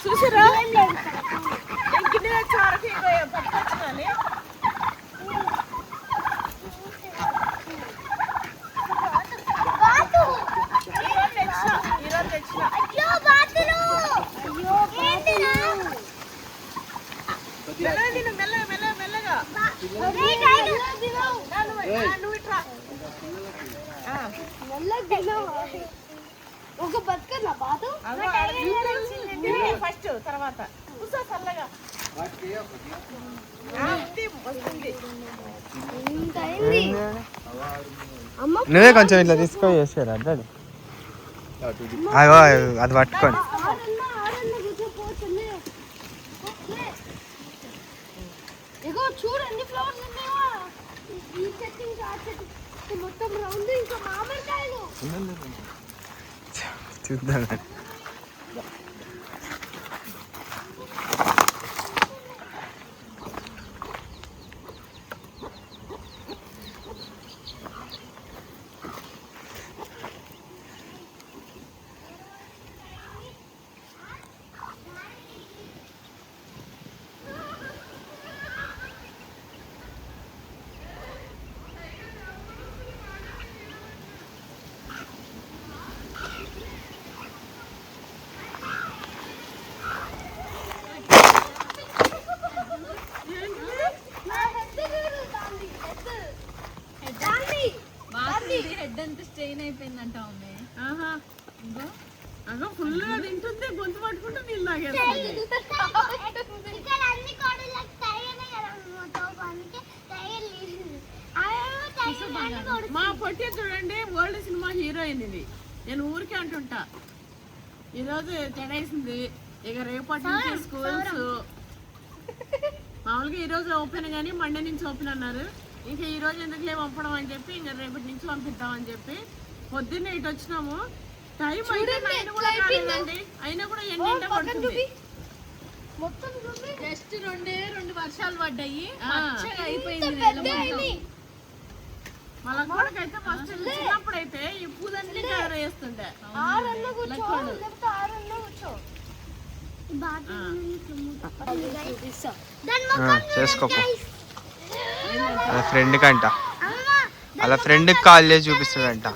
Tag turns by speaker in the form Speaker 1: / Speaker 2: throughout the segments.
Speaker 1: చూసారా గిన్నె చారకి పట్టుకొచ్చాలి. ఈరోజు తెచ్చిన మెల్లగా మెల్లగా మెల్లగా నువ్వు ఇట్రా
Speaker 2: ఒక బతుకన్నా బాతు
Speaker 1: ఫస్ట్ తర్వాత కూర్చో చల్లగా
Speaker 3: నువ్వే కొంచెం ఇట్లా తీసుకొని చేసారు అడ్డాడు అది పట్టుకోండి.
Speaker 2: చూడండి ఫ్లవర్స్ ఉన్నాయా ఈ చెట్టు ఇంకా ఆ చెట్టు మొత్తం రౌండ్ ఇంకా మామిడికాయలు
Speaker 3: చూద్దాం.
Speaker 4: స్ట్రెయిన్ అయిపోయిందంట మమ్మీ.
Speaker 1: అగో ఫుల్ గా తింటుంది, గొంతు పట్టుకుంటే నీళ్ళు తాగేస్తుంది. మా పొట్టి చూడండి ఓల్డ్ సినిమా హీరోయిన్ ఇది. నేను ఊరికే అంటుంటా ఈరోజు చెడేసింది. ఇక రేపటి నుంచి స్కూల్స్ మామూలుగా ఈరోజు ఓపెన్ కానీ మండే నుంచి ఓపెన్ అన్నారు. ఇంకా ఈ రోజు ఎందుకులే పంపడం అని చెప్పి ఇంకా రేపటి నుంచి పంపిద్దామని చెప్పి పొద్దున్నే ఇటు వచ్చినాము. టైం అయితే 9 కూడా కాలేదండి, అయినా కూడా ఎండ పడుతుంది.
Speaker 4: జస్ట్ 2 వర్షాలు పడ్డాయి, అయిపోయింది.
Speaker 1: వాళ్ళ కొడుకైతే ఫస్ట్ చిన్నప్పుడైతే ఈ పూలన్నీ వేస్తుండే.
Speaker 3: చేసుకోపో అలా ఫ్రెండ్ కంట, అలా ఫ్రెండ్ కాల్ చేసి చూపిస్తుందంట.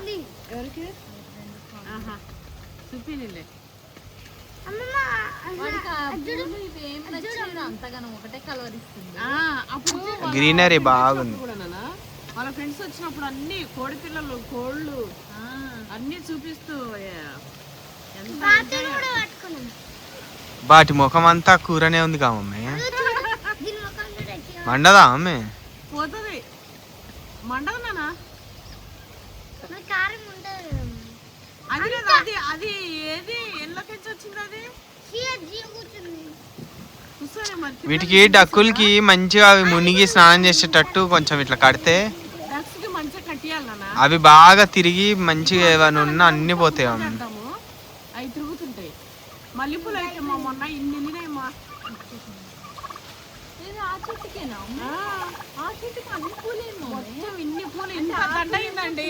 Speaker 3: గ్రీనరీ బాగుంది.
Speaker 1: వాళ్ళ ఫ్రెండ్స్ వచ్చినప్పుడు అన్ని కోడి పిల్లలు కోళ్ళు అన్ని చూపిస్తూ
Speaker 3: వాటి ముఖం అంతా కూరనే ఉంది కా మమ్మీ. మండదా మమ్మీ?
Speaker 1: పోతుంది మండదు నానా. అది అది అది ఏది ఎల్లకెచ్చి వచ్చింది అది.
Speaker 3: వీటికి డక్కులకి మంచిగా అవి మునిగి స్నానం చేసేటట్టు కొంచెం ఇట్లా కడితే అవి బాగా తిరిగి మంచిగా ఏమైనా ఉన్నా అన్ని పోతాయి.
Speaker 1: అవి తిరుగుతుంటాయి. మల్లెపూలు అయితే మా మొన్న ఇన్ని వెళ్ళినాయమ్మా. మొత్తం ఇన్ని పూలు ఇంత దండ అయిందండి.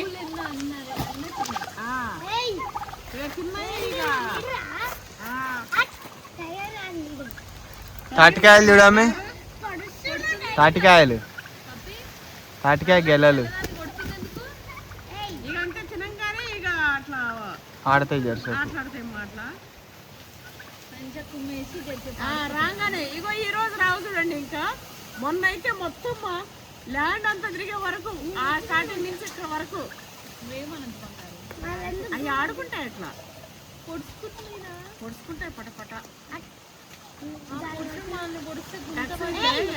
Speaker 3: తాటికాయలు చూడమే, తాటికాయలు, తాటికాయ గెలలు ఆడతాయి జర్సీ
Speaker 1: రాగానే. ఇగో ఈ రోజు రావు చూడండి. ఇంకా మొన్న అయితే మొత్తం ల్యాండ్ అంతా తిరిగే వరకు ఆ స్టార్టింగ్ నుంచి ఇక్కడ వరకు అవి ఆడుకుంటాయి. అట్లా పొడుచుకుంటాయి పటపట.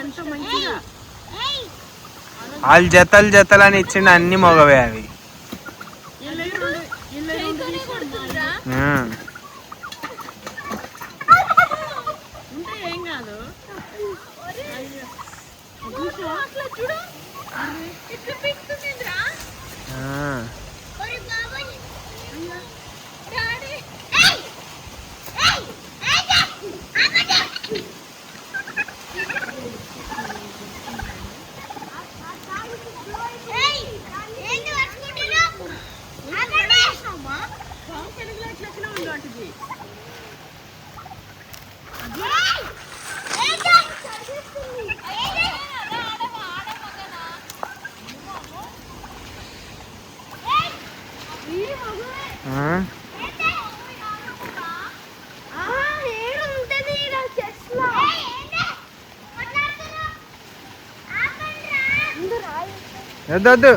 Speaker 1: ఎంత మంచిగా
Speaker 3: వాళ్ళు జతలు జతలు అని ఇచ్చిన అన్ని మగవే అవి.
Speaker 1: ఉంటాయి ఏం కాదు.
Speaker 3: ఆ? వద్దు వద్దు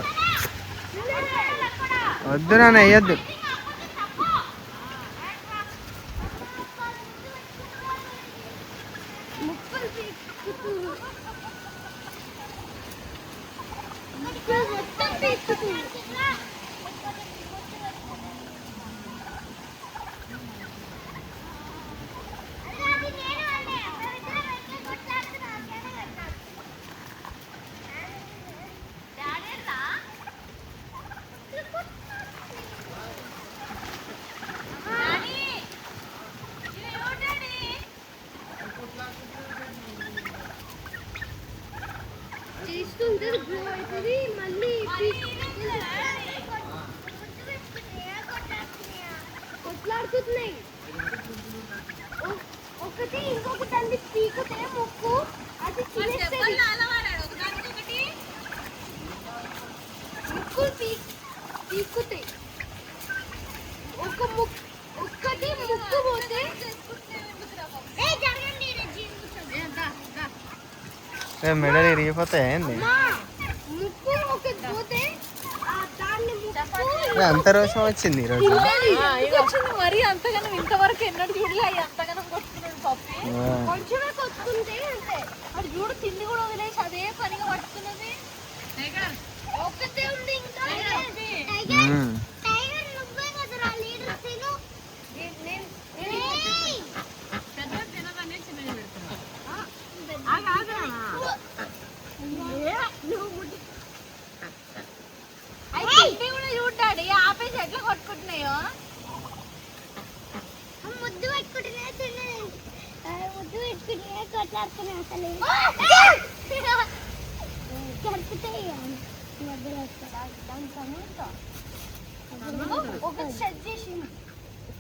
Speaker 3: వద్దు నాన్న వేయద్దు.
Speaker 2: చేస్తుంటే గ్రో అవుతుంది మళ్ళీ కొట్లాడుతున్నాయి. ఒకటి ఇంకొకటి అన్ని పీకుతే మొక్కు అది తినేస్తుంది. ముక్కులు పీకుతాయి. ఒక్కటి ముక్కు పోతే
Speaker 3: మెడలు ఇరిగిపోతాయి ఏంది?
Speaker 2: ముక్కు ఒకటి పోతే దాన్ని ముక్కు
Speaker 3: అంత రోషం వచ్చింది ఈరోజు.
Speaker 4: వచ్చింది మరి అంతగానం ఇంతవరకు ఎన్నడూ చూడలే అయ్యి అంతగానం కొట్టుకున్నాడు పప్పి.
Speaker 2: కొంచెమే కొట్టుకుంటే అంతే.
Speaker 4: అది చూడు తిండి కూడా వదిలేసి అదే పనిగా పట్టుకున్నది.
Speaker 2: ఒక్కతే ఉంది ఇంకా.
Speaker 3: ఉమ్.
Speaker 2: టైగర్ నువ్వే కదరా లీడర్ తిను.
Speaker 4: తిండి కూడా చూడ్డాడి ఆపేసి ఎట్లా కొట్టుకుంటున్నాయో.
Speaker 2: ముద్దు పెట్టుకుంటున్నా ముద్దు పెట్టుకుంటున్నా కొట్లాడుతున్నా అసలు కడుపుతాయి మధ్యలో వస్తాడా ఒకటి సెట్ చేసింది.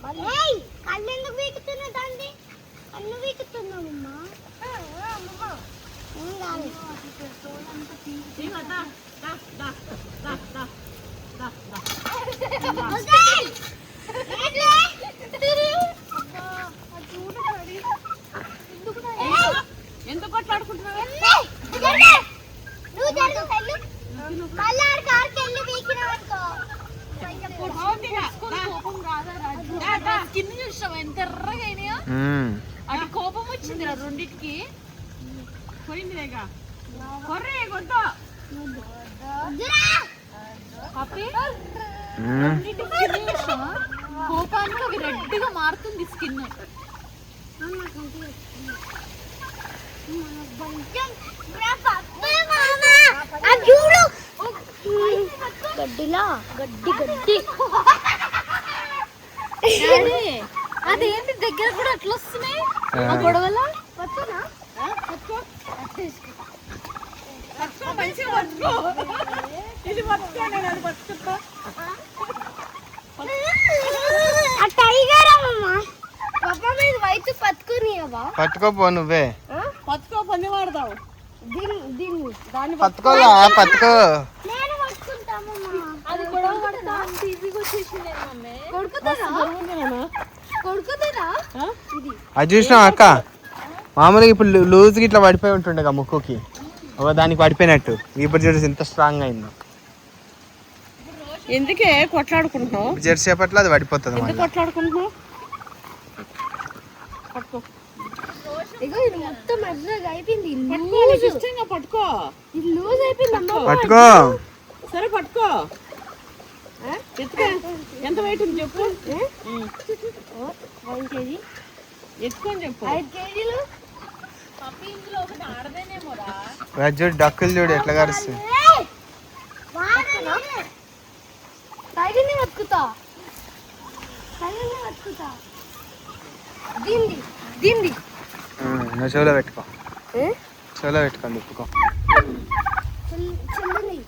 Speaker 2: కళ్ళు ఎందుకు వీకుతున్నా దాన్ని కళ్ళు వీకుతున్నామమ్మా.
Speaker 1: ఎందుకు కొట్లాడుకుంటున్నావు?
Speaker 4: స్కిన్ చూసావా ఎంత ఎర్రగా అయినాయో.
Speaker 3: ఉమ్.
Speaker 4: అది కోపం వచ్చింది రెండింటికి.
Speaker 1: పోయిందిలేగా కొర్రే కొద్దు
Speaker 4: పప్పి
Speaker 3: ఉమ్.
Speaker 4: రెండింటికి skin చూసావా? కోపానికి అవి రెడ్ గా మారుతుంది స్కిన్.
Speaker 2: గడ్డిలా గడ్డి
Speaker 4: అదేంటి దగ్గర కూడా అట్లా వస్తున్నాయి ఆ గొడవల.
Speaker 1: మంచిగా పట్టుకో. ఇది పట్టుకో, నేను అది పట్టుకుంటా.
Speaker 2: ఆ టైగర్ అమ్మా పాప మీద వైట్ పట్టుకునివా?
Speaker 3: పట్టుకోపో నువ్వే.
Speaker 1: పట్టుకో పని వాడదావు.
Speaker 2: దీన్ని
Speaker 1: దాన్ని
Speaker 3: పట్టుకోలా పట్టుకో.
Speaker 2: నేను పట్టుకుంటామమ్మా.
Speaker 4: అది గొడవ పడతా అంత ఈజీగా వచ్చేసింది మమ్మీ.
Speaker 2: కొడుకుతారా ఇది
Speaker 3: అది చూసినావా అక్క? మామూలుగా ఇప్పుడు లూజ్గా ఇట్లా పడిపోయి ఉంటుండే ముక్కుకి, ఒక దానికి పడిపోయినట్టు. ఇప్పుడు చూసి ఎంత స్ట్రాంగ్ అయిందో.
Speaker 1: ఎందుకే కొట్లాడుకుంటున్నావు?
Speaker 3: జెర్సేపట్లో అది పడిపోతుంది
Speaker 1: ఎందుకు
Speaker 3: మళ్ళీ.
Speaker 1: కొట్లాడుకుంటున్నావు? పట్టుకో
Speaker 2: ఇగో ఇది మొత్తం ఎర్రగా అయిపోయింది.
Speaker 1: పట్టుకో, నీకు ఇష్టంగా పట్టుకో.
Speaker 2: ఇది లూజ్ అయిపోయింది అమ్మా.
Speaker 3: పట్టుకో.
Speaker 1: సరే పట్టుకో. ఎత్తుకో. ఎంత వెయిట్ ఉంది చెప్పు.
Speaker 2: 1 kg
Speaker 1: ఎత్తుకొని చెప్పు.
Speaker 2: 5 kgలు.
Speaker 4: పప్పి ఇందులో ఒకటి ఆడదేనేమోరా.
Speaker 3: చూడు డక్కులు చూడు ఎట్లా కరుస్తుంది.
Speaker 2: టైగర్ని పట్టుకుతా. దీన్ని
Speaker 3: నువ్వు చెవులో పెట్టుకో. చెవులో పెట్టుకోండి తిప్పుకో.
Speaker 2: చిల్లని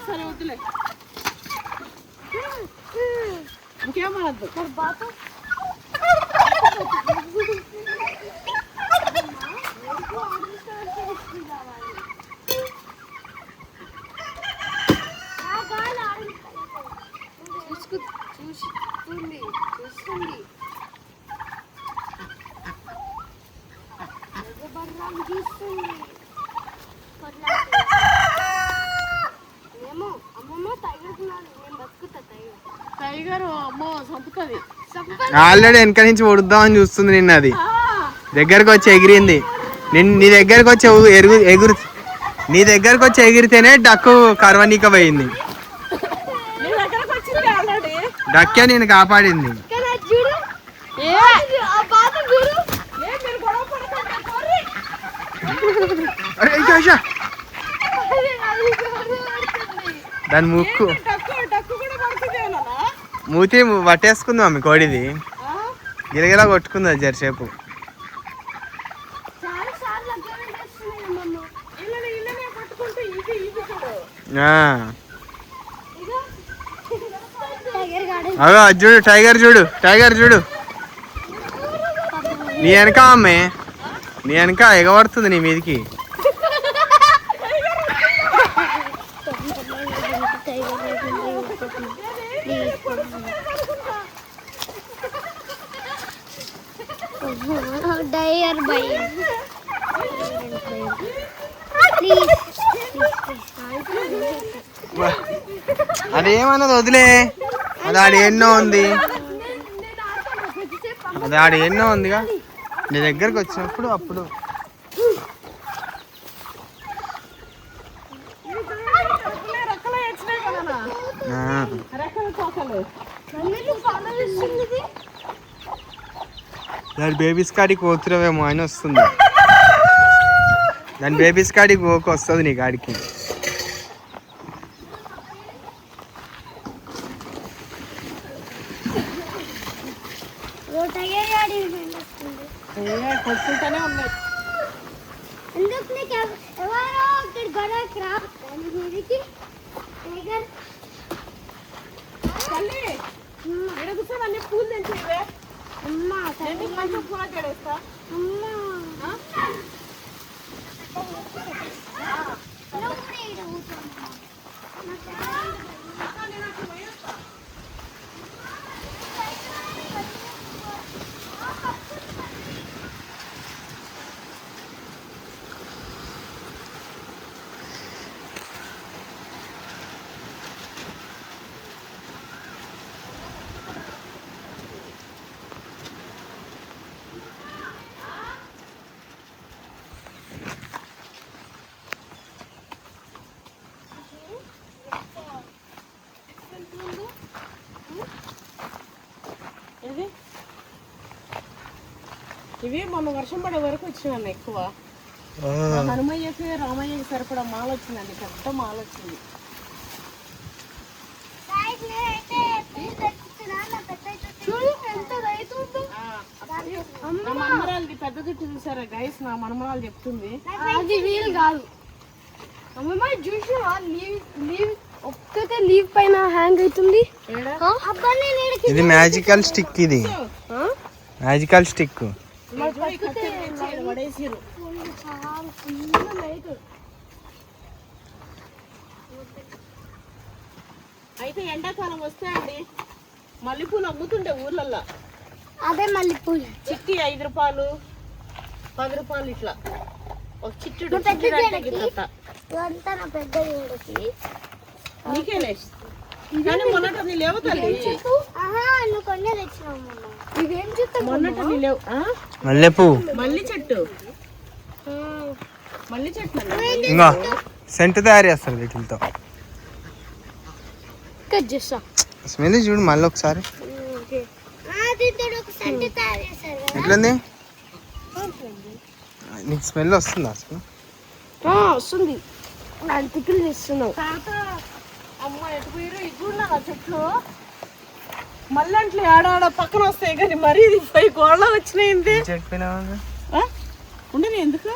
Speaker 1: సరే వద్దులే, ఇంకేమనద్దు.
Speaker 2: బాత వస్తుంది. ఏమో అమ్మమ్మ టైగర్ ఉన్నాడు, నేను బతుకుతా టైగర్.
Speaker 1: టైగర్ అమ్మో చంపుతుంది.
Speaker 3: ఆల్రెడీ వెనక నుంచి ఉడుద్దామని చూస్తుంది నిన్న, అది దగ్గరకు వచ్చి ఎగిరింది. నీ దగ్గరకు వచ్చి ఎగురు నీ దగ్గరకు వచ్చి ఎగిరితేనే డక్కు కరవనీక పోయింది.
Speaker 1: నీ దగ్గరకు వచ్చింది ఆల్రెడీ.
Speaker 3: డక్కే నేను కాపాడింది.
Speaker 2: కానీ అది చూడు, ఆ బాధ చూడు.
Speaker 1: మీరు గొడవ పడకండి, పోర్రి.
Speaker 3: అరే, ఇటు వచ్చా.
Speaker 2: అది పడుతుంది.
Speaker 3: దాని ముక్కు
Speaker 1: డక్కు కూడా పడుతుంది ఏమన్నా?
Speaker 3: మూతి పట్టేసుకుంది మమ్మీ కోడిది, గిలగిలా కొట్టుకుంది అది జరసేపు.
Speaker 2: చాలా సార్లు అగ్గానే చేస్తున్నాయి అమ్మమ్మ.
Speaker 1: ఇళ్ళనే పట్టుకుంటూ ఇది చూడు.
Speaker 2: ఇగో టైగర్ గాడు
Speaker 3: అగో అది చూడు, టైగర్ చూడు, టైగర్ చూడు. నీ వెనక అమ్మే, నీ వెనక ఎగబడుతుంది నీ మీదికి.
Speaker 2: టైగర్ బై
Speaker 3: అదేమన్నది వదిలే, అది ఆడ ఎన్నో ఉంది, అది ఆడ ఎన్నో ఉందిగా. నీ దగ్గరకు వచ్చినప్పుడు అప్పుడు
Speaker 1: రెక్కలు వచ్చినాయి కదా, రెక్కలు తోకలు.
Speaker 3: దాని బేబీస్ కాడికి పోతురావేమో అని వస్తుంది. దాని బేబీస్ కాడికి పోక వస్తుంది నీ కాడికి.
Speaker 2: టైగర్ గాడి
Speaker 1: కొట్టుకుంటానే ఉన్నాయి.
Speaker 2: ఎందుకు నీకు ఎవరో ఇక్కడ గొడవకి రా దాని మీదకి టైగర్
Speaker 1: తల్లి ఇక్కడ కూర్చొని అన్ని పూలు తెంచేవే.
Speaker 2: అమ్మ
Speaker 1: నేను మంచి పూల జడేస్తా.
Speaker 2: అమ్మ
Speaker 1: ఇవి మొన్న వర్షం పడే వరకు వచ్చినాయి ఎక్కువ. హనుమయ్యకి రామయ్యకి సరిపడా మాల వచ్చిందండి, పెద్ద మాల వచ్చింది. నా మనమరాలది పెద్ద జుట్టు చూసారా గైస్, నా మనమరాలు చెప్తుంది.
Speaker 2: అది వీలు కాదు అమ్మమ్మ. చూసినా లీవ్ ఒక్కతే లీవ్ పైన హ్యాంగ్ అవుతుంది.
Speaker 3: ఇది మ్యాజికల్ స్టిక్, ఇది మ్యాజికల్ స్టిక్.
Speaker 1: పడేసిరు. అయితే ఎండాకాలం వస్తే అండి మల్లెపూలు అమ్ముతుండే ఊర్లల్లో.
Speaker 2: అదే మల్లెపూలు
Speaker 1: చిట్టి 5 రూపాయలు 10 రూపాయలు ఇట్లా ఒక చిట్టుడు. నీకేలే కానీ మొన్నట నీ లేవు తల్లి, మొన్నట నీ లేవు.
Speaker 3: మల్లెపూ,
Speaker 1: మల్లి చెట్టు, మల్లి చెట్టు
Speaker 3: ఇంకా సెంట్ తయారు చేస్తారు వీటితో. స్మెల్ చూడు మళ్ళీ ఒకసారి ఎట్లుంది, నీకు స్మెల్ వస్తుందా అసలు?
Speaker 2: వస్తుంది. అంతికలు చేస్తున్నావు.
Speaker 1: అమ్మ ఎటు పోయిరు ఇగున్నా చెట్లు మళ్ళంట్లు ఆడాడ పక్కన వస్తాయి కానీ మరీ ఇది పోయి గోళ్ళ వచ్చినాయింది. ఉండని ఎందుకు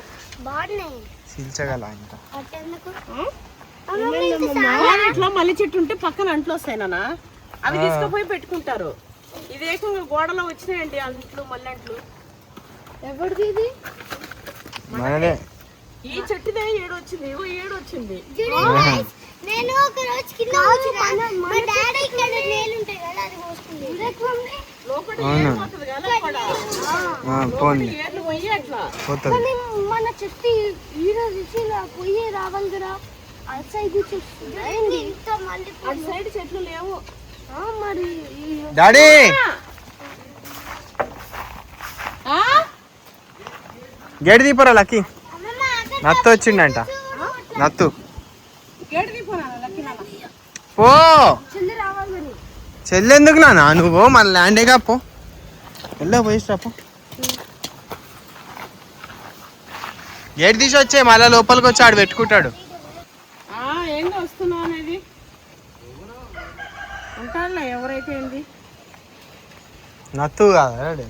Speaker 2: బాగున్నాయి
Speaker 3: చీల్చగల ఇంకా
Speaker 1: ఇట్లా మల్లి చెట్టు ఉంటే పక్కన అంట్లు వస్తాయి నాన్న, అవి తీసుకుపోయి పెట్టుకుంటారు. ఇది ఏకంగా గోడలో వచ్చినాయండి అంట్లు మళ్ళంట్లు.
Speaker 2: ఎవరిది ఇది?
Speaker 3: మనదే.
Speaker 1: ఈ చెట్టుదే 7 వచ్చింది, 7 వచ్చింది.
Speaker 5: నేను ఒక రోజు కింద కూర్చున్నా మా డాడీ ఇక్కడ నేలు ఉంటాయి కదా అది మోసుకుంది
Speaker 1: లోపల
Speaker 3: అవునా?
Speaker 1: ఏం పోతుంది కదా అక్కడ.
Speaker 3: పోండి
Speaker 1: ఏర్లు పోయి అట్లా
Speaker 3: పోతుంది.
Speaker 2: కానీ మన చెట్టు ఈరోజు పోయి రావాలి కదా అటు సైడ్ చూస్తుంది
Speaker 5: ఇంత మళ్ళీ
Speaker 1: అటు సైడ్ చెట్లు లేవు.
Speaker 2: మరి
Speaker 3: డాడీ గేట్ దీపరా లక్కీ. నత్తు వచ్చిండంట. నత్తు
Speaker 1: గేటు తీపోనా లక్కీ నాన్న.
Speaker 3: పో.
Speaker 2: చెల్లి రావాలి మరి
Speaker 3: చెల్లెందుకు నాన్న నువ్వు మన ల్యాండేగా పో. వెళ్ళా పోయిస్తా పో. గేట్ తీసి వచ్చే మళ్ళీ లోపలికి వచ్చి ఆడు పెట్టుకుంటాడు.
Speaker 1: ఏంది వస్తున్నావు అనేది ఉంటాడులే. ఎవరైతే ఏంది
Speaker 3: నత్తు కాదా డాడీ?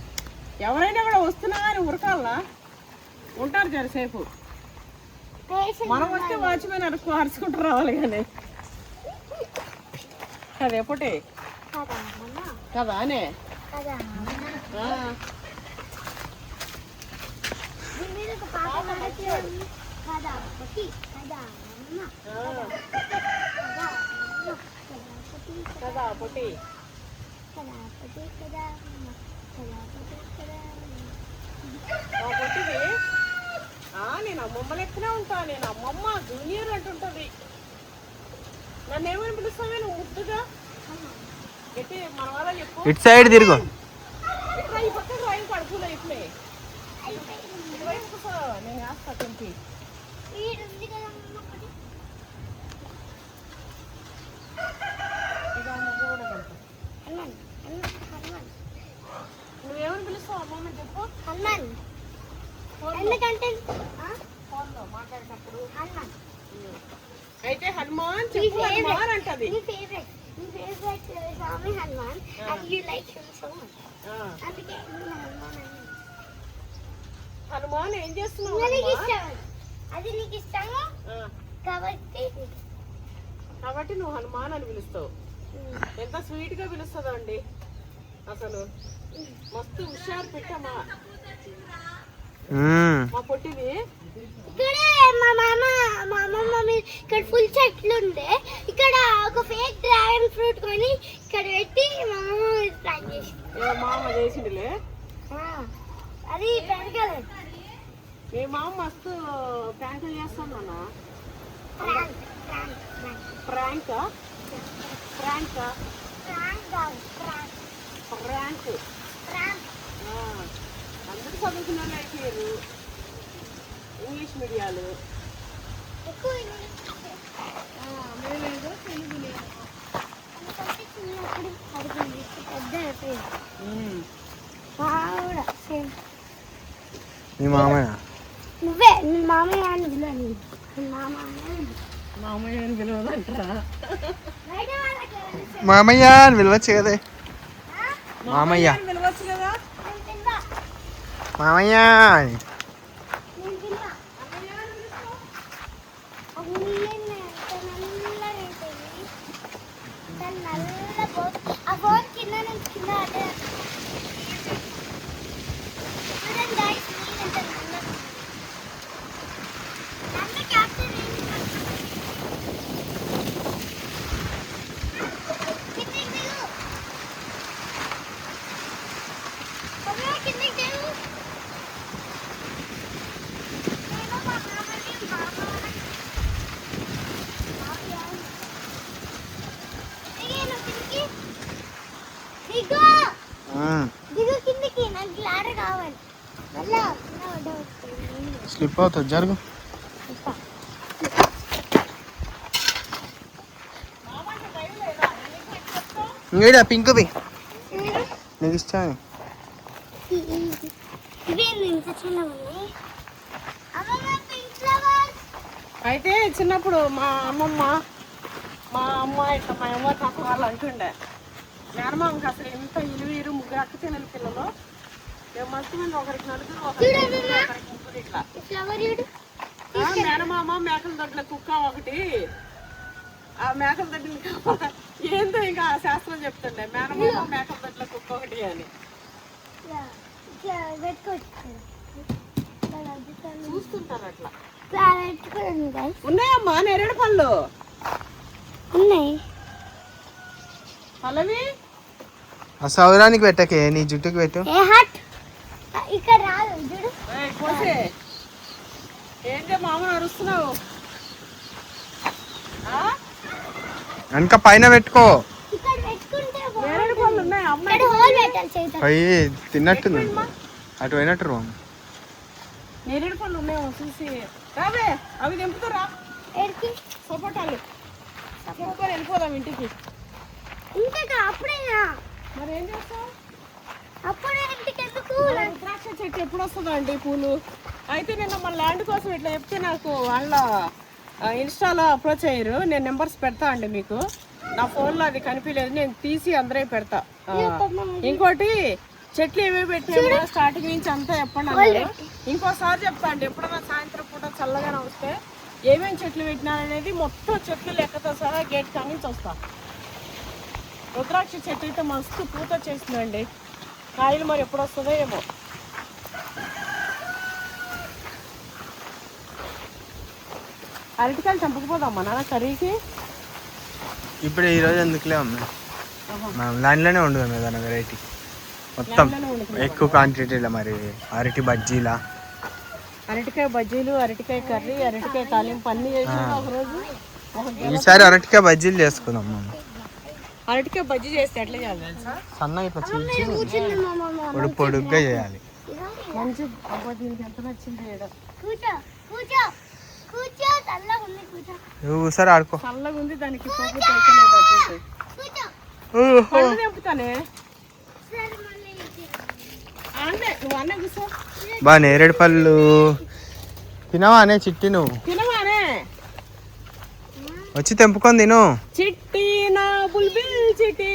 Speaker 1: ఎవరైనా కూడా వస్తున్నా కానీ ఉరకాలా ఉంటారు జరసేపు. మనం వస్తే వాచ్మెన్ అరుచుకుంటూ రావాలి కానీ అది ఎప్పటి కదా అనే కదా పొట్టి. పొట్టిది నేను అమ్మమ్మ లెక్కనే ఉంటా. నేను అమ్మమ్మ జూనియర్ అంటుంటది. నన్ను ఏమని పిలుస్తావే నువ్వు ముద్దుగా ఎట్టి మన వాళ్ళ చెప్పు.
Speaker 3: ఇటు సైడ్ తిరుగు.
Speaker 1: ఇట్లా ఈ పక్క డ్రాయింగ్ పడుకున్నా ఇట్లే ఇటువైపు కూర్చో. నేను వేస్తా తింటి. నువ్వేమని పిలుస్తావు అమ్మమ్మ చెప్పు.
Speaker 5: ఎందుకంటే
Speaker 1: ఫోన్లో మాట్లాడేటప్పుడు అయితే హనుమాన్ చెప్పు హనుమాన్ అంటది.
Speaker 5: మీ ఫేవరెట్ స్వామి Hanuman and you like him so much. అందుకే నేను హనుమాన్ అన్నాను.
Speaker 1: హనుమాన్ ఏం చేస్తున్నావు?
Speaker 5: నీకు
Speaker 1: హనుమాన్?
Speaker 5: ఇష్టం అది నీకు ఇష్టము
Speaker 1: కాబట్టి నువ్వు హనుమాన్ అని పిలుస్తావు. ఎంత స్వీట్ గా పిలుస్తుందో అండి అసలు. మస్తు హుషారు పెట్టమా మా పొట్టిది.
Speaker 5: ఇక్కడే మా అమ్మమ్మ ఇక్కడ ఫుల్ చెట్లు ఉండే. ఇక్కడ ఒక ఫేక్ డ్రాగన్ ఫ్రూట్ కొని ఇక్కడ పెట్టి మా అమ్మమ్మ ప్లాన్ చేసి
Speaker 1: మామ చేసిండులే.
Speaker 5: అది పెరగలేదు.
Speaker 1: మీ మామ మస్తు ప్రాంకులు చేస్తాను నాన్న. ప్రాంక్ ప్రాంక్ అందరూ చదువుకున్న వాళ్ళు అయిపోయారు. ఇంగ్లీష్ మీడియాలు. మేమేదో తెలుగు లేదు.
Speaker 3: మీ మామయ్య
Speaker 5: నువ్వే నీ మామయ్య అని పిలవాలి.
Speaker 1: మామయ్య అని పిలవదంటరా.
Speaker 3: మామయ్య అని పిలవచ్చు కదే. మామయ్య
Speaker 1: అని పిలవచ్చు కదా.
Speaker 3: మామయ్య అని.
Speaker 5: ఆ ఫోన్ కింద నుంచి కింద అదే
Speaker 3: స్లిప్ అవుతుంది జరుగు. ఇంకేడా పింక్వి నీకు ఇష్టం.
Speaker 1: అయితే చిన్నప్పుడు మా అమ్మ ఇట్లా మా అమ్మ తాత వాళ్ళు అంటుండే మేనమామకి అసలు ఎంత ఇరువురు ముగ్గురు అక్క చెల్లెల పిల్లలు. మస్తు మంది ఒకరికి నలుగురు ఒకరికి ముగ్గురు ఇట్లా. మేనమామ మేకల దొడ్ల కుక్క ఒకటి. ఆ మేకల దొడ్ల ఏందో ఇంకా శాస్త్రం చెప్తుండే మేనమామ మేకల దొడ్ల కుక్క ఒకటి అని. చూస్తుంటారు అట్లా. ఉన్నాయమ్మా నేరేడు పళ్ళు.
Speaker 5: ఉన్నాయి.
Speaker 1: పల్లవి
Speaker 3: ఆ సౌరానికి పెట్టకే, నీ జుట్టుకి పెట్టు.
Speaker 5: ఏ హట్ ఇక్కడ రాదు చూడు.
Speaker 1: కోసే ఏంటి మామూలు అరుస్తున్నావు?
Speaker 3: వెనక పైన పెట్టుకో.
Speaker 5: ఇక్కడ పెట్టుకుంటే
Speaker 1: నేరేడు పళ్ళు ఉన్నాయి అమ్మాయి.
Speaker 5: ఇక్కడ హోల్ పెట్టాలి చేత.
Speaker 3: పోయి తిన్నట్టుంది, అటు పోయినట్టు రా.
Speaker 1: నేరేడు పళ్ళు ఉన్నాయేమో చూసి రావే, అవి తెంపుతారా?
Speaker 5: ఎడికి
Speaker 1: సపోటాలు సపోటాలు వెళ్ళిపోదాం ఇంటికి.
Speaker 5: ఇంతగా అప్పుడేనా?
Speaker 1: మరి ఏం చేస్తావు?
Speaker 5: అప్పుడే ఇంటికి ఎందుకు?
Speaker 1: ద్రాక్ష చెట్టు ఎప్పుడు వస్తుందో అండి పూలు. అయితే నేను మన ల్యాండ్ కోసం ఇట్లా చెప్తే నాకు వాళ్ళ ఇన్స్టాలో అప్రోచ్ అయ్యారు. నేను నెంబర్స్ పెడతా అండి మీకు. నా ఫోన్లో అది కనిపించలేదు, నేను తీసి అందరే పెడతా. ఇంకోటి చెట్లు ఏమేమి పెట్టినా స్టార్టింగ్ నుంచి అంతా చెప్పండి అన్నారు. ఇంకోసారి చెప్తా అండి, ఎప్పుడైనా సాయంత్రం పూట చల్లగానే వస్తే ఏమేమి చెట్లు పెట్టినారనేది మొత్తం చెట్లు లెక్కతో సహా గేట్ కాడి నుంచి వస్తా. రుద్రాక్ష చెట్టు అయితే మస్తు పూత చేస్తుందండి. కాయలు మరి ఎప్పుడు వస్తుందో ఏమో. అరటికాయలు చంపకపోదామా నాన్న కర్రీకి?
Speaker 3: ఇప్పుడు ఈరోజు ఎందుకులే అమ్మాయి, మనం ల్యాండ్లోనే వండుదాం ఏదైనా వెరైటీ. మొత్తం ఎక్కువ క్వాంటిటీలో మరి అరటి బజ్జీలా,
Speaker 1: అరటికాయ బజ్జీలు, అరటికాయ కర్రీ, అరటికాయ తాలింపు అన్నీ చేసినా ఒకరోజు.
Speaker 3: ఈసారి అరటికాయ బజ్జీలు చేసుకుందాం మనం.
Speaker 1: అరటికాయ బజ్జీ చేస్తే ఎట్లా చేయాలి తెలుసా?
Speaker 3: సన్నగా ఇట్లా చీల్చి పొడుగ్గా చేయాలి.
Speaker 1: మంచి అబ్బా, దీనికి ఎంత నచ్చింది ఈడ.
Speaker 5: కూర్చో కూర్చో కూర్చో, చల్లగా ఉంది కూర్చో.
Speaker 3: నువ్వు సరే ఆడుకో.
Speaker 1: చల్లగా ఉంది, దానికి పోపు తోకలేదు అటు ఇటు.
Speaker 5: కూర్చో
Speaker 1: పళ్ళు తెంపుతానే.
Speaker 5: సరే మళ్ళీ ఇది.
Speaker 1: అన్నే నువ్వు అన్నే కూర్చో.
Speaker 3: బా నేరేడు పళ్ళు తినవా అనే చిట్టి? నువ్వు
Speaker 1: తినవానే
Speaker 3: వచ్చి తెంపుకొని తిను.
Speaker 1: చిట్టి నా బుల్బిల్ చిట్టి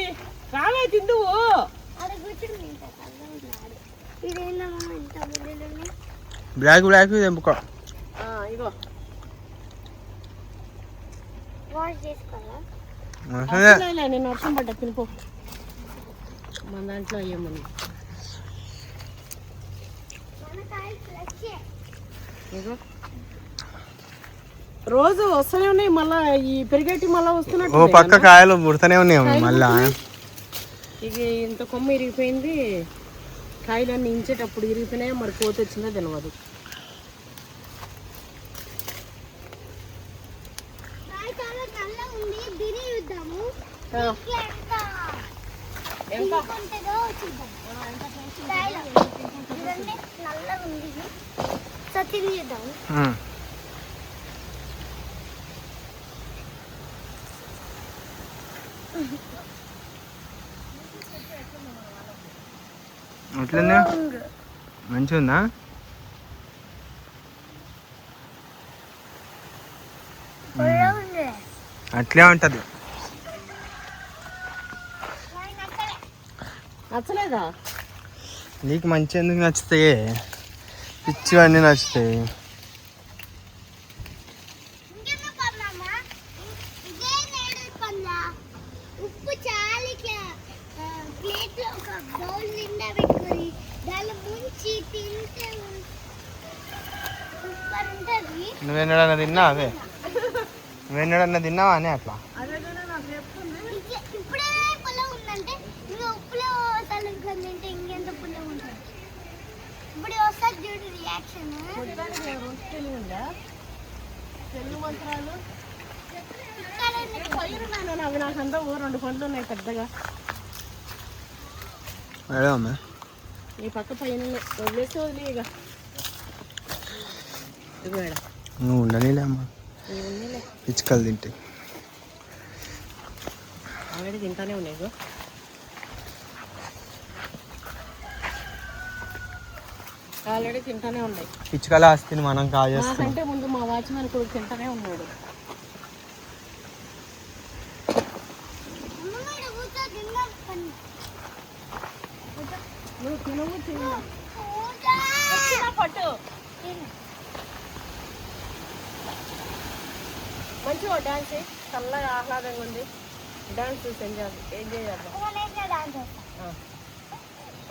Speaker 1: రావే తిందువు.
Speaker 5: అది కూర్చుని తింటా, చల్లగా ఉన్నాడు. ఇదేందమ్మా ఇంత ముళ్ళు ఉన్నాయి?
Speaker 3: బ్లాక్ తెంపుకో.
Speaker 1: ఇగో
Speaker 5: వాష్ చేసుకోవాలా?
Speaker 1: నేను వర్షం పడ్డా తినిపో. మన దాంట్లో ఏముంది?
Speaker 5: మనకాయలు ఫ్రెష్.
Speaker 1: ఇగో రోజు వస్తూనే ఉన్నాయి, మళ్ళా ఈ పెరిగేటి మళ్ళా వస్తున్నట్టు.
Speaker 3: ఓ పక్క కాయలు ముడతనే ఉన్నాయి మళ్ళా.
Speaker 1: ఇది ఇంత కొమ్మ ఇరిగిపోయింది, కాయలన్నీ ఇంచేటప్పుడు ఇరిగిపోయినాయి. మరి కోత వచ్చిందో తెలియదు.
Speaker 5: కాయ చాలా నల్లగా ఉంది, బిరి చూద్దాము. ఎంత ఉంటుందో చూద్దాం. కాయలు చూడండి నల్లగా ఉంది, సతిని చూద్దాము.
Speaker 3: అట్లనే మంచిగా ఉందా? అట్లే ఉంటది.
Speaker 1: నచ్చలేదా?
Speaker 3: నీకు మంచి ఎందుకు నచ్చుతాయి? పిచ్చివన్నీ నచ్చుతాయి.
Speaker 5: ఉప్పు చాలా ప్లేట్ లో ఒక బౌల్ నిండా పెట్టుకొని దానిలో ముంచి తింటే సూపర్ ఉంటుంది.
Speaker 3: నువ్వెన్నడన్నా తిన్నా? అదే నువ్వెన్నడన్నా తిన్నావా అని అట్లా?
Speaker 5: ఇప్పుడే పుల్ల ఉందంటే ఇంకా ఉప్పులో తలుపుకొని తింటే ఇంకెంత పుల్ల ఉంటుంది. ఇప్పుడు వస్తుంది చూడు రియాక్షన్.
Speaker 1: తెలుగు మంత్రాలు అవి నాకంతా 2 పండ్లు ఉన్నాయి పెద్దగా. ఈ పక్క పైన వదిలేసి వదిలేగా.
Speaker 3: నువ్వు ఉండనిలే అమ్మా, పిచ్చుకలు తింటే.
Speaker 1: ఆల్రెడీ తింటానే ఉన్నాయి. ఆల్రెడీ తింటానే ఉన్నాయి.
Speaker 3: పిచ్చుకల ఆస్తిని మనం కాజేస్తాం.
Speaker 1: నాకంటే ముందు మా వాచ్మెన్ కూడా తింటానే ఉన్నాడు. నువ్వు తినవు పట్టు. మంచిగా డాన్స్ చల్లగా ఆహ్లాదంగా ఉంది. డాన్స్ చూసి ఏం చేయాలి?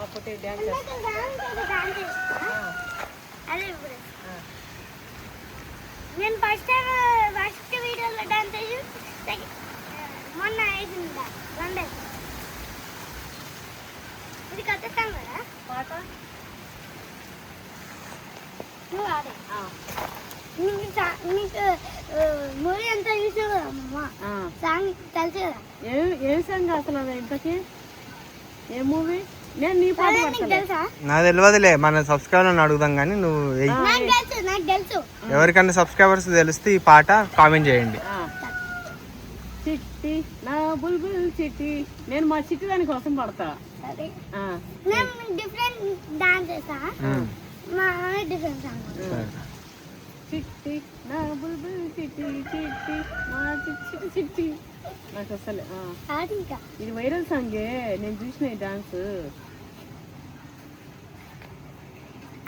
Speaker 1: అప్పుడు డాన్స్
Speaker 5: నేను ఫస్ట్ వీడియోలో డాన్స్ చేసి మొన్న వేసింది రండి ఇది కట్టేస్తాం కదా
Speaker 1: పాట
Speaker 5: నువ్వు ఆడే నీకు మూవీ అంతా చూసావు కదా అమ్మ సాంగ్ తెలుసు కదా
Speaker 1: ఏం సాంగ్ అసలు అది ఇంతకీ ఏ మూవీ నేను నీ పాట
Speaker 5: నీకు తెలుసా
Speaker 3: నాకు తెలియదులే, మన సబ్స్క్రైబర్ అడుగుదాం కానీ నువ్వు వెయ్యి.
Speaker 5: నాకు తెలుసు
Speaker 3: ఎవరికన్నా సబ్స్క్రైబర్స్ తెలిస్తే ఈ పాట కామెంట్ చేయండి.
Speaker 1: చిట్టి నా బుల్బుల్ చిట్టి, నేను మా చిట్టి దాని కోసం పడతా.
Speaker 5: సరే నేను డిఫరెంట్ డాన్స్ చేస్తా మా డిఫరెంట్ సాంగ్
Speaker 1: చిట్టి నా బుల్బుల్ చిట్టి చిట్టి మా చిట్టి చిట్టి నాకు అసలు
Speaker 5: ఇంకా
Speaker 1: ఇది వైరల్ సాంగే, నేను చూసిన ఈ డాన్స్.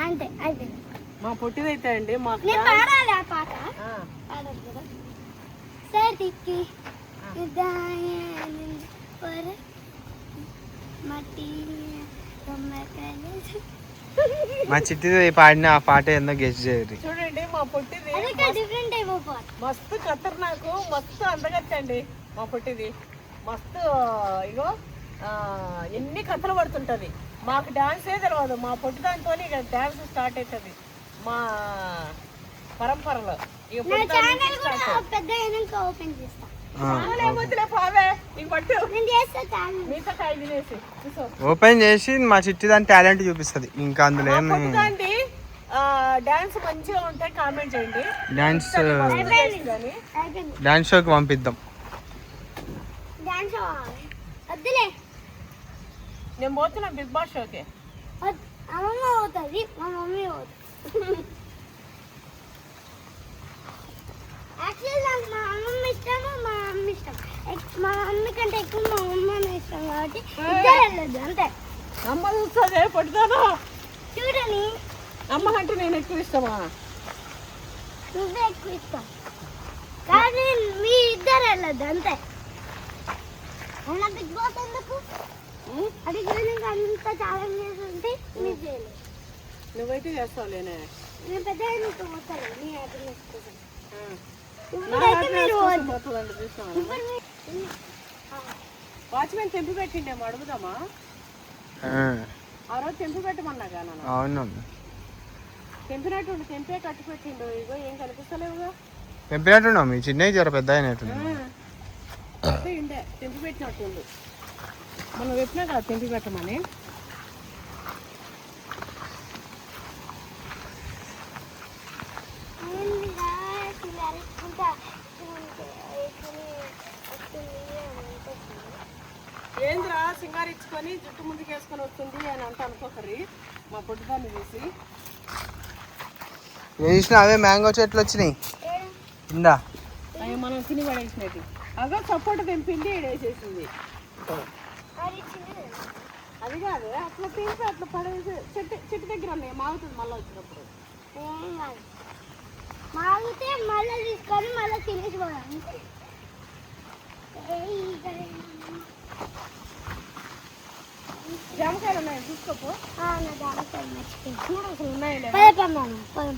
Speaker 5: అంతే అయిపోయింది.
Speaker 1: మా పొట్టిదైతే అండి మాకు
Speaker 5: నేను పాడాలి ఆ పాట పాడదు కదా సరికి మట్టి
Speaker 3: మా చిట్టి పాడిన ఆ పాట ఏందో గెస్ట్ చేయరు.
Speaker 1: చూడండి మా పొట్టిది
Speaker 5: డిఫరెంట్ టైప్ ఆఫ్ పాట
Speaker 1: మస్తు ఖతర్నాకు, మస్తు అందగచ్చండి మా పొట్టిది. మస్తు ఇగో ఎన్ని కథలు పడుతుంటది. మాకు డాన్సే తెలియదు, మా పొట్టి దాంతో ఇక డాన్స్ స్టార్ట్ అవుతుంది మా పరంపరలో. ఇక
Speaker 5: పెద్ద ఓపెన్ చేస్తా
Speaker 3: ఓపెన్ చేసి మా చిట్టి దాని టాలెంట్ చూపిస్తుంది. ఇంకా అందులో
Speaker 1: డాన్స్ మంచిగా ఉంటే కామెంట్ చేయండి,
Speaker 3: డాన్స్ షోకి పంపిద్దాం.
Speaker 1: నేను పోతున్నా బిగ్ బాస్ షోకి.
Speaker 5: అమ్మమ్మ అవుతుంది మా మమ్మీ అవుతుంది. యాక్చువల్లీ నాకు మా అమ్మమ్మ ఇష్టము మా అమ్మ ఇష్టం. మా మమ్మీ కంటే ఎక్కువ మా అమ్మ ఇష్టం కాబట్టి ఇద్దరు వెళ్ళదు అంతే.
Speaker 1: అమ్మ చూస్తుంది పడుతాను
Speaker 5: చూడని
Speaker 1: అమ్మ అంటే నేను ఎక్కువ ఇష్టమా?
Speaker 5: నువ్వే ఎక్కువ ఇష్టం కానీ మీ ఇద్దరు వెళ్ళదు అంతే. బిగ్ బాస్ ఎందుకు అడిగి అంతా ఛాలెంజ్ చేస్తుంటే మీరు చేయలేదు.
Speaker 1: నువ్వైతే చేస్తావులేనే,
Speaker 5: నేను పెద్ద పోతాను నీ హ్యాపీనెస్ కోసం.
Speaker 1: వాచ్మెన్ తెంపి పెట్టిండేమో అడుగుదామా? ఆ రోజు తెంపి పెట్టమన్నా కానీ
Speaker 3: అవును
Speaker 1: తెంపినట్టు తెంపే కట్టి పెట్టిండు. ఇగో ఏం కనిపిస్తలేవుగా.
Speaker 3: తెంపినట్టున్నా మీ చిన్న జ్వర పెద్ద అయినట్టు
Speaker 1: ఇండే తెంపి పెట్టినట్టుండు. మనం చెప్పినా కదా తెంపి పెట్టమని. ఏంద్రా సింగారించుకొని జుట్టు ముందుకు వేసుకొని వస్తుంది అని అంత అనుకోకరి మా పొట్టుదాన్ని చూసి.
Speaker 3: చూసిన అవే మ్యాంగో చెట్లు వచ్చినాయి ఇందా
Speaker 1: అవి మనం తిని పడేసినట్టు. అదో సపోర్ట్ తెంపింది వేసేసింది. అది కాదు అట్లా తెంపి అట్లా పడేసి చెట్టు దగ్గర ఉన్నాయి మాగుతుంది మళ్ళీ వచ్చినప్పుడు.
Speaker 5: మాగితే మళ్ళీ తీసుకొని మళ్ళీ తినేసి పోయాను.
Speaker 1: జామకాయలు ఉన్నాయి చూసుకోపో. చూడు అసలు ఉన్నాయి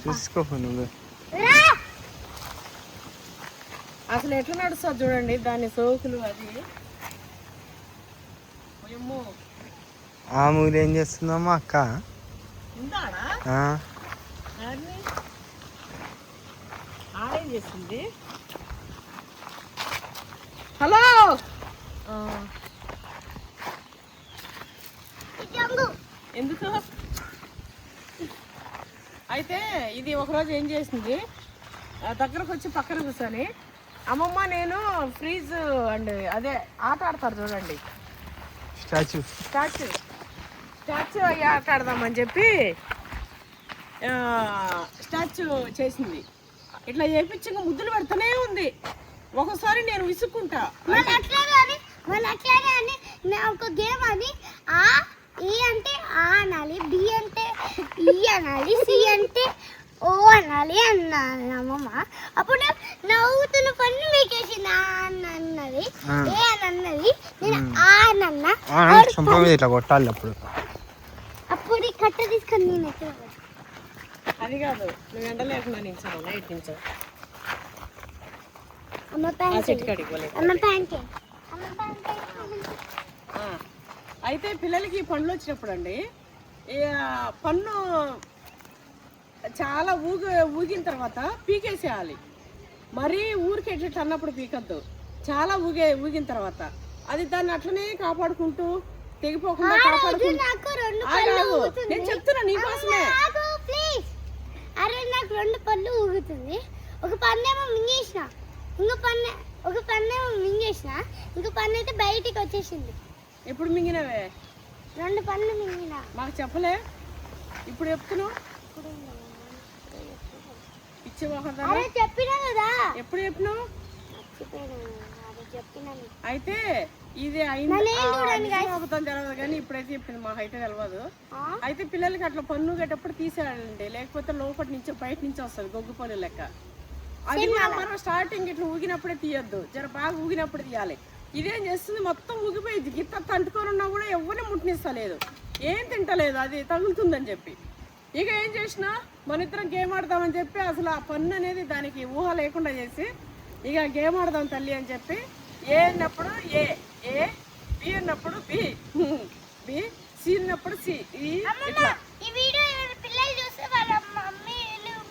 Speaker 3: చూసుకో నువ్వు.
Speaker 1: అసలు ఎట్లా నడుస్తుంది చూడండి దాని సోకులు. అది
Speaker 3: ఆ మూలు ఏం చేస్తుందమ్మా అక్క?
Speaker 1: ఆడేం చేస్తుంది? హలో ఎందుకు? అయితే ఇది ఒకరోజు ఏం చేసింది, దగ్గరకు వచ్చి పక్కన కూర్చొని అమ్మమ్మ నేను ఫ్రీజ్ అండ్ అదే ఆట ఆడతారు చూడండి
Speaker 3: స్టాచ్యూ
Speaker 1: అయ్యి ఆట ఆడదామని చెప్పి స్టాచ్యూ చేసింది. ఇట్లా చేయించి ముద్దులు పెడుతూనే ఉంది. ఒకసారి నేను విసుక్కుంటా.
Speaker 5: ఒక గేమ్ అని ఈ అంటే ఆ అనాలి, బి అంటే ఈ అనాలి, సి అంటే ఓ అనాలి అన్నాను అమ్మమ్మ. అప్పుడు నవ్వుతున్న పన్ను వేకేసింది. అన్నది ఏ అని అన్నది, నేను ఆ అని అన్నా.
Speaker 3: ఇట్లా కొట్టాలి అప్పుడు.
Speaker 5: అప్పుడు ఈ కట్ట తీసుకొని నేను ఎక్కడ
Speaker 1: అది కాదు, నువ్వు ఎండ లేకుండా నించావు నైట్ నించావు.
Speaker 5: అమ్మ ప్యాంట్
Speaker 1: అయితే పిల్లలకి ఈ పండ్లు వచ్చినప్పుడు అండి పన్ను చాలా ఊగిన తర్వాత పీకేసేయాలి. మరీ ఊరికి ఎట్లా అన్నప్పుడు పీకద్దు. చాలా ఊగిన తర్వాత అది దాన్ని అట్లనే కాపాడుకుంటూ తెగిపోకుండా కాపాడుకుంటూ నేను చెప్తున్నా నీకోసమే.
Speaker 5: అరే నాకు 2 పళ్ళు ఊగుతుంది. ఒక పన్నేమో మింగేసిన, ఒక పన్నేమో మింగేసిన, ఇంకో పన్ను అయితే బయటికి వచ్చేసింది.
Speaker 1: ఎప్పుడు మింగినవే?
Speaker 5: 2 పళ్ళు మింగిన.
Speaker 1: మాకు చెప్పలే, ఇప్పుడు చెప్తున్నావు.
Speaker 5: అరే చెప్పినా కదా.
Speaker 1: ఎప్పుడు చెప్పినావు? అయితే ఇది అబద్ధం తెలియదు కానీ ఇప్పుడైతే చెప్పింది, మా హైట్ తెలియదు. అయితే పిల్లలకి అట్లా పన్ను గట్టప్పుడు తీసేయాలండి, లేకపోతే లోపటి నుంచి బయట నుంచి వస్తుంది గొగ్గు పళ్ళు లెక్క. అది మనం స్టార్టింగ్ ఇట్లా ఊగినప్పుడే తీయొద్దు, జర బాగా ఊగినప్పుడు తీయాలి. ఇదేం చేస్తుంది, మొత్తం ఊగిపోయింది. గిత్త తంటుకొని ఉన్నా కూడా ఎవరిని ముట్టినిస్తలేదు, ఏం తింటలేదు, అది తగులుతుందని చెప్పి. ఇక ఏం చేసినా మన ఇద్దరం గేమ్ ఆడదామని చెప్పి అసలు ఆ పన్ను అనేది దానికి ఊహ లేకుండా చేసి ఇక గేమ్ ఆడదాం తల్లి అని చెప్పి ఏ అన్నప్పుడు ఏ, బి అన్నప్పుడు బి, సి అన్నప్పుడు సి, ఇట్లా.
Speaker 5: ఈ వీడియో పిల్లలు చూస్తే వాళ్ళ మమ్మీ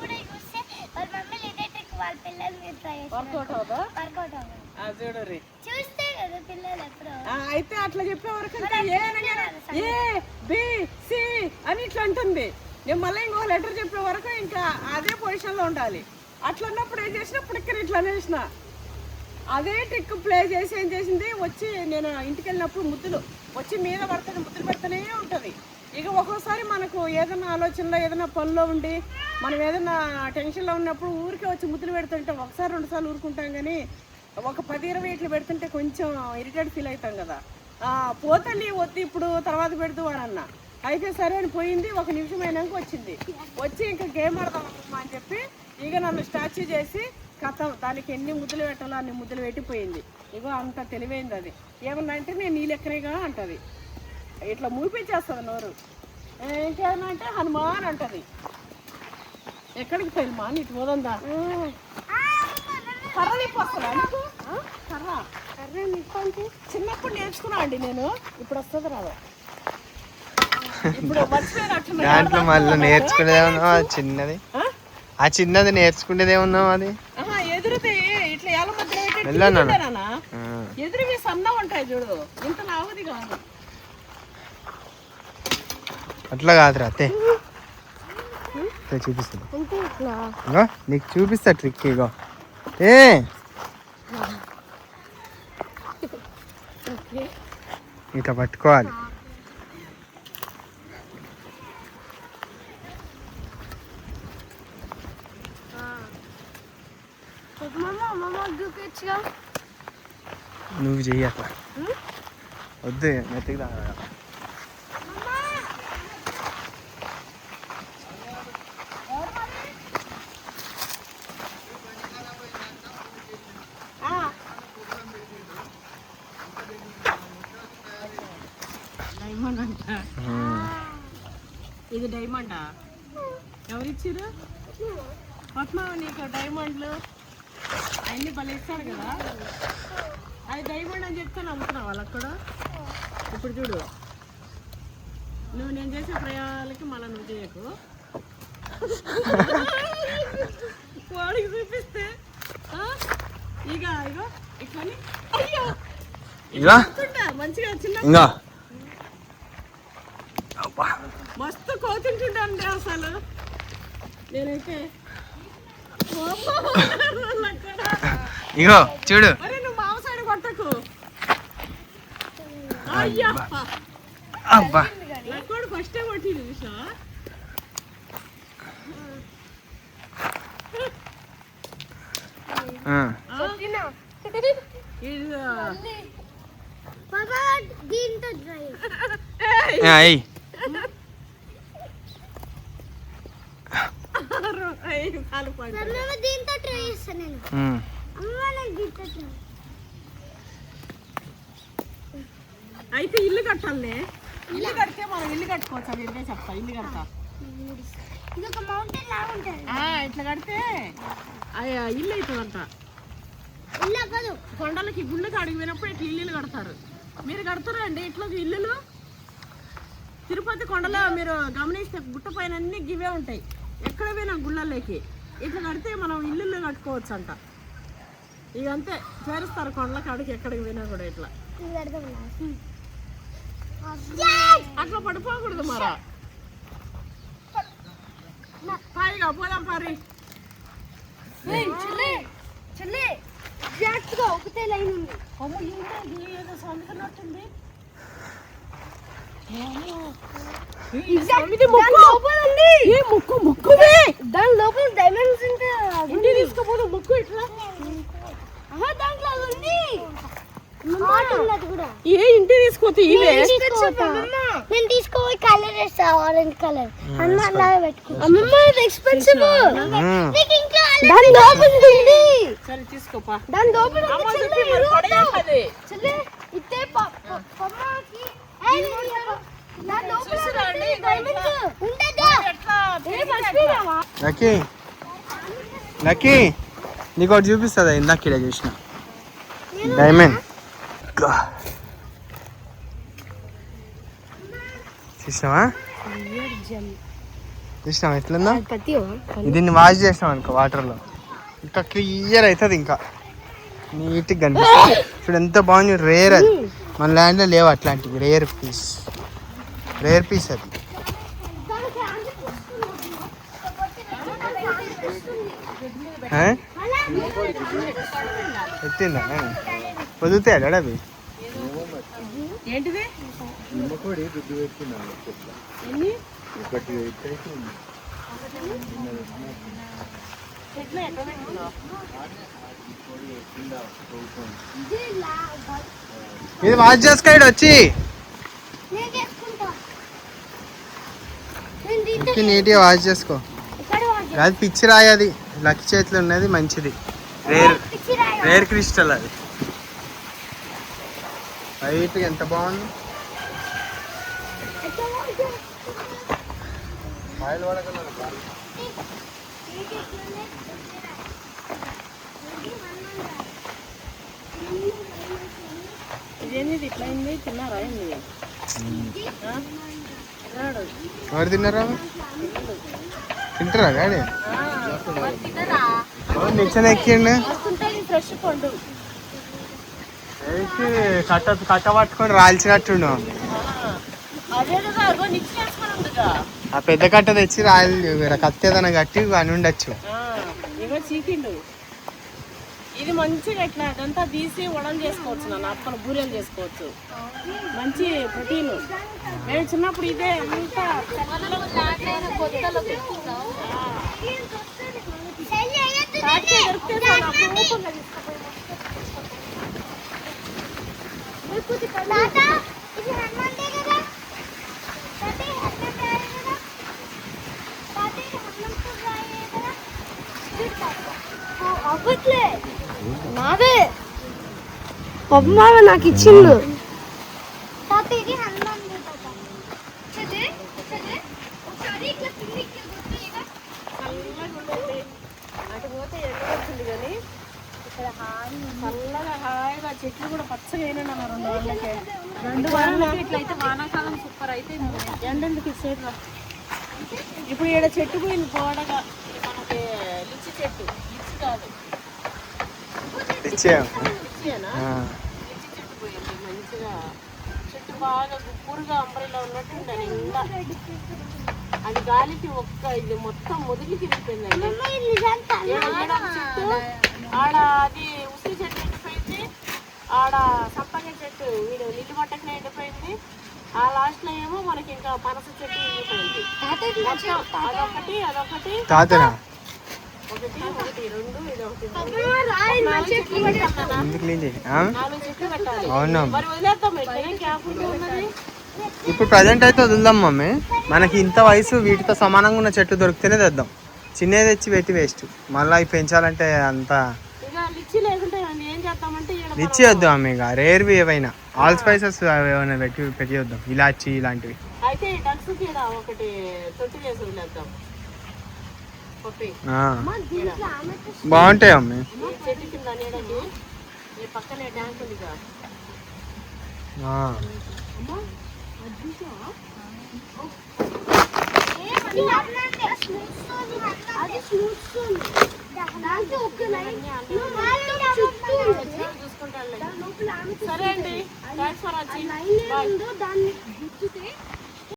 Speaker 5: కూడా చూస్తే వాళ్ళ మమ్మీ ఇదే ట్రిక్ వాళ్ళ పిల్లల్ని ట్రై చేస్తారు.
Speaker 1: వర్కౌట్ అవుదా?
Speaker 5: వర్కౌట్ అవుతుంది.
Speaker 1: చూడరి
Speaker 5: చూస్తే కదా పిల్లలు ఎప్పుడు.
Speaker 1: అయితే అట్లా చెప్పే వరకు ఏ బి సి అని ఇట్లా అంటుంది. నేను మళ్ళీ ఇంకో లెటర్ చెప్పే వరకు ఇంకా అదే పొజిషన్లో ఉండాలి. అట్లా ఉన్నప్పుడు ఏం చేసినప్పుడు ఇక్కడ ఇట్లా వేసిన అదే ట్రిక్ ప్లే చేసి ఏం చేసింది, వచ్చి నేను ఇంటికి వెళ్ళినప్పుడు ముద్దులు వచ్చి మీద పడుతుంది, ముద్దులు పెడుతూనే ఉంటుంది. ఇక ఒక్కోసారి మనకు ఏదైనా ఆలోచనలో ఏదైనా పనిలో ఉండి మనం ఏదైనా టెన్షన్లో ఉన్నప్పుడు ఊరికే వచ్చి ముద్దులు పెడుతుంటే ఒకసారి 2 సార్లు ఊరుకుంటాం, కానీ ఒక 10-20 ఇట్లు పెడుతుంటే కొంచెం ఇరిటేట్ ఫీల్ అవుతాం కదా. పోతల్లి వద్దు ఇప్పుడు తర్వాత పెడదు అని అన్న. అయితే సరే అని పోయింది. 1 నిమిషం అయినాక వచ్చింది. వచ్చి ఇంకా గేమ్ ఆడదామమ్మా అని చెప్పి ఇక నన్ను స్టాచ్యూ చేసి కథం దానికి ఎన్ని ముద్దులు పెట్టాలో అన్ని ముద్దులు పెట్టిపోయింది. ఇగో అంత తెలివైంది అది. ఏమన్నా అంటే నేను నీ లెక్కనేగా అంటది, ఇట్లా మూపించేస్తుంది నోరు. ఇంకేమన్నా అంటే హనుమాన్ అంటది. ఎక్కడికి పోయిల్మా నీకు పోదందా? కర్ర నిప్పు వస్తుందా నీకు? కర్ర నిప్పు అంటే చిన్నప్పుడు నేర్చుకున్నా అండి నేను, ఇప్పుడు వస్తుంది రాదు. ఇప్పుడు
Speaker 3: దాంట్లో మళ్ళీ నేర్చుకునేదేమన్నా చిన్నది, ఆ చిన్నది నేర్చుకునేదేమన్నా అది
Speaker 1: ఎదురుది ఇట్లా ఎలా మధ్య ఎదురువి సన్న ఉంటాయి చూడు, ఇంత లావుది కాదు.
Speaker 3: అట్లా కాదురా అత్తే, చూపిస్తా నీకు, చూపిస్తా ట్రిక్. ఇగో ఇట్లా పట్టుకోవాలి. నువ్వు చెయ్యి అట్లా, వద్దు మెత్తకి తాగా.
Speaker 1: డైమండ్ అంట ఇది, డైమండా? ఎవరిచ్చారు పద్మ నీకు డైమండ్లు? అన్ని భలే ఇస్తారు కదా, అది డైమండ్ అని చెప్తే నమ్ముతున్నావు వాళ్ళకి కూడా. ఇప్పుడు చూడు, నువ్వు నేను చేసే ప్రయోగాలకి మళ్ళీ నువ్వు చేయకు, వాడికి చూపిస్తే ఇక ఇగో ఇట్లని అయ్యో మంచిగా చిన్న మస్తు కోతుంటుండే అసలు. నేనైతే
Speaker 3: ఇగో చూడు,
Speaker 1: అరే నువ్వు మామ సైడ్ కొట్టకు. అయ్యా
Speaker 3: అబ్బా
Speaker 1: లక్కోడు ఫస్టే కొట్టింది చూసా.
Speaker 5: దీంతో ట్రై చేస్తాను నేను.
Speaker 1: అయితే ఇల్లు కట్టాలే, ఇల్లు కడితే మనం ఇల్లు కట్టుకోవచ్చు. అది ఏంటో చెప్తా, ఇల్లు కడతా.
Speaker 5: ఇది ఒక మౌంటైన్ లాగా ఉంటుంది.
Speaker 1: ఇట్లా కడితే ఇల్లు అవుతుందంట. కొండలకి గుళ్ళకి అడిగి పోయినప్పుడు ఇట్లా ఇల్లులు కడతారు. మీరు కడతారా అండి ఇట్లా ఇల్లులు? తిరుపతి కొండలో మీరు గమనిస్తే గుట్ట పైన అన్ని గివే ఉంటాయి. ఎక్కడ పోయినా గుళ్ళలోకి ఇట్లా కడితే మనం ఇల్లు కట్టుకోవచ్చు అంట. ఇక అంతే చేరుస్తారు కొండలకి అడిగి ఎక్కడికి పోయినా కూడా ఇట్లా అట్లా పడిపోకూడదు. మరా పాయిగా పోదాం పారి.
Speaker 2: ఒకటే లైన్ ఉంది.
Speaker 1: ఏదో సందుకున్నట్టుంది.
Speaker 2: దాని లోపల డైమండ్స్
Speaker 1: ఇంటికి తీసుకుపోదు ముక్కు ఇట్లా.
Speaker 2: దాంట్లో ఉంది.
Speaker 1: ఏ ఇంటి తీసుకోవచ్చు ఇవే.
Speaker 5: నేను తీసుకోపోయి కలర్ వేస్తా, ఆరెంజ్ కలర్ అన్న అలాగే పెట్టుకుంటా.
Speaker 2: అమ్మమ్మ ఇది ఎక్స్పెన్సివ్.
Speaker 5: నీకు ఇంకా
Speaker 2: దాని లోపల ఉంది.
Speaker 1: సరే తీసుకోపా.
Speaker 2: దాని లోపల
Speaker 1: అమ్మ చెప్పి మరి పడేయాలి.
Speaker 2: చెల్లె ఇట్టే పమ్మకి దాని లోపల డైమండ్స్ ఉంటదా? ఏ మర్చిపోయావా?
Speaker 3: లక్కీ నీకు ఒకటి చూపిస్తుందా? ఇందాక ఇక్కడ చూసిన డైమండ్ చూసినావా? చూసినావా ఎట్లుందా? దీన్ని వాష్ చేసినాం అనుకో వాటర్లో ఇంకా క్లియర్ అవుతుంది, ఇంకా నీట్గా కనిపిస్తుంది. ఇప్పుడు ఎంత బాగుంది. రేర్ అది మన ల్యాండ్లో లేవు అట్లాంటివి. రేర్ పీస్ అది. ఎత్తిందా వదులుతాయి అవి.
Speaker 1: ఏంటిది?
Speaker 3: ఇది వాష్ చేసుకోండి వచ్చి
Speaker 5: నేను చేసుకుంటా.
Speaker 3: నీట్గా వాష్ చేసుకో. అది పిచ్చి రాయి, అది లక్కీ చేతిలో ఉన్నది మంచిది. రేర్ క్రిస్టల్ అది. వైట్గా ఎంత బాగుంది.
Speaker 1: ఇదేంది ఇట్లా అయింది? తిన్నారా?
Speaker 3: ఎవరు తిన్నారా? తింటారా గాడి? నిచ్చెన ఎక్కిండి.
Speaker 1: ఫ్రెష్ పండు
Speaker 3: కట్ట పట్టుకొని రాల్చినట్టుండు.
Speaker 1: అదే కదా, అగో నిచ్చెన వేసుకొని ఉందిగా.
Speaker 3: ఆ పెద్ద కట్ట తెచ్చి రాయలు కత్తి ఏదైనా కట్టి అని ఉండొచ్చు.
Speaker 1: ఇగో చీకిండు. ఇది మంచిగా ఇట్లా అదంతా తీసి వడలు చేసుకోవచ్చు. నన్ను అప్పన బూరెలు చేసుకోవచ్చు. మంచి ప్రోటీన్. మేము చిన్నప్పుడు ఇదే అంతా
Speaker 2: అవ్వట్లే నాదే. అమ్మ నాకు ఇచ్చిండు.
Speaker 1: అటు పోతే ఎండ వచ్చింది కానీ ఇక్కడ చల్లగా హాయిగా చెట్లు కూడా పచ్చగా అయినా రెండు వారాలకి ఇట్లయితే వానాకాలం సూపర్ అయితే ఎండెందుకు ఇచ్చేట్రా. ఇప్పుడు ఈడ చెట్టు పోయింది పోడగా. మనకి లిచ్చి చెట్టు, లిచ్చి కాదు లిచ్చియేనా? లిచ్చి చెట్టు పోయింది మంచిగా. చెట్టు బాగా గుప్పురుగా అంబరిలో ఉన్నట్టు ఉండే నిండా. అది గాలికి ఇది మొత్తం మొదలుకి వెళ్ళిపోయిందండి. చెట్టు ఆడ అది ఉసిరి చెట్టు ఎండిపోయింది, ఆడ సంపంగ చెట్టు వీడు నీళ్ళు పట్టకనే ఎండిపోయింది. ఆ లాస్ట్ లో ఏమో మనకి ఇంకా పనస చెట్టు ఎండిపోయింది. అదొకటి ఒకటి రెండు ఇది ఒకటి 4 చెట్లు పెట్టాలి. 4 చెట్లు పెట్టాలి. మరి వదిలేద్దాం.
Speaker 3: ఇప్పుడు ప్రజెంట్ అయితే వదులుదాం మమ్మీ. మనకి ఇంత వయసు వీటితో సమానంగా ఉన్న చెట్టు దొరికితేనే తెద్దాం. చిన్నది తెచ్చి పెట్టి వేస్ట్. మళ్ళీ అవి పెంచాలంటే అంత లిచ్చి వద్దాం అమ్మ. ఇక రేర్వి ఏవైనా ఆల్ స్పైసెస్ ఏమైనా పెట్టి వద్దాం. ఇలాచి ఇలాంటివి. బాగుంటాయి అమ్మ.
Speaker 1: ఈ పక్కనే ట్యాంక్ ఉందిగా.
Speaker 3: ఆ.
Speaker 5: అది స్మూత్ స్టోన్. దాంట్లో ఒక లైన్
Speaker 1: చూసుకుంటాడులే. సరే అండి, థ్యాంక్స్ ఫర్ వాచింగ్.
Speaker 2: లైన్ ఉందో దాన్ని గుర్తుతే